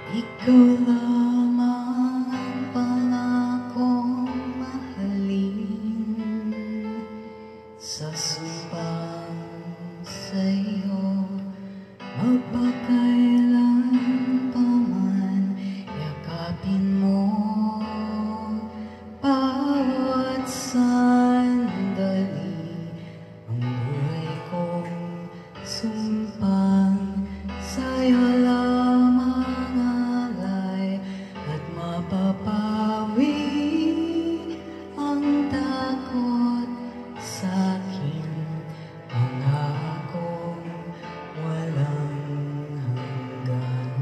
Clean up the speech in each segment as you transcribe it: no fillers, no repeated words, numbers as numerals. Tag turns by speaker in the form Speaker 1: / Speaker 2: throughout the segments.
Speaker 1: Ikaw lamang ang pangakong mahalin. Sa sumpang sa'yo magpakailan pa man, yakapin mo bawat sandali. Ang buhay kong sumpang sa'yo lamang alay, at mapapawi ang takot sa'kin, pangakong walang hanggan.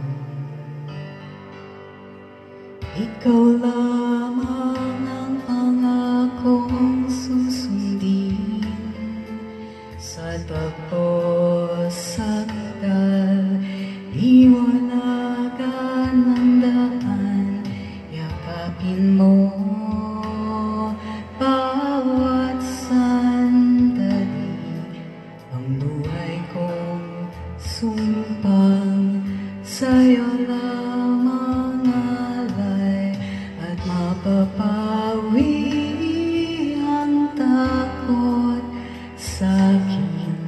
Speaker 1: Ikaw lamang ang pangakong susundin sa tagpo sakdal, liwanagan ng daan, yakapin mo bawat sandali. Ang buhay kong sumpang sa'yo lamang alay, at mapapawi ang takot sa'kin,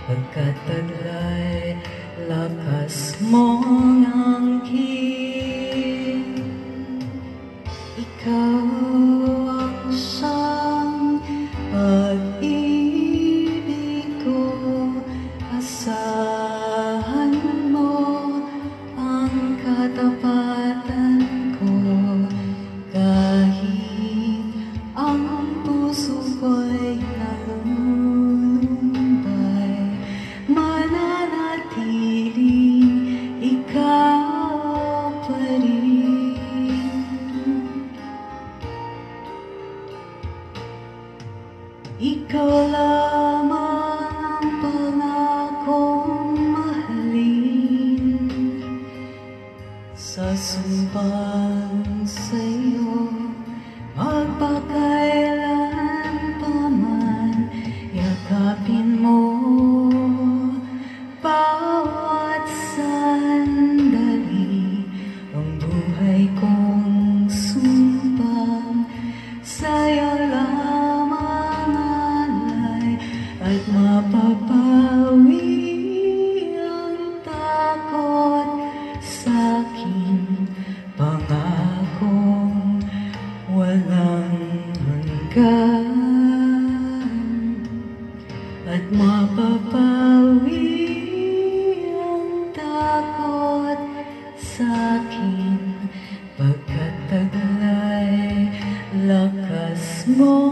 Speaker 1: pagkat taglay lakas mong angkin. Ikaw ang siyang pag-ibig ko, asahan mo ang katapatan ko, kahit ang puso ko'y nalulumbay, mananatiling ikaw pa rin. Ikaw lamang ang pangakong mahalin. Sa sumpang sa'yo magpakailan pa man, yakapin mo bawat sandali. Ang buhay kong sumpang sa'yo lamang alay, at mapapawi ang takot sa'kin, pangakong walang hanggan. At mapapawi ang takot sa'kin, pagkat taglay lakas mo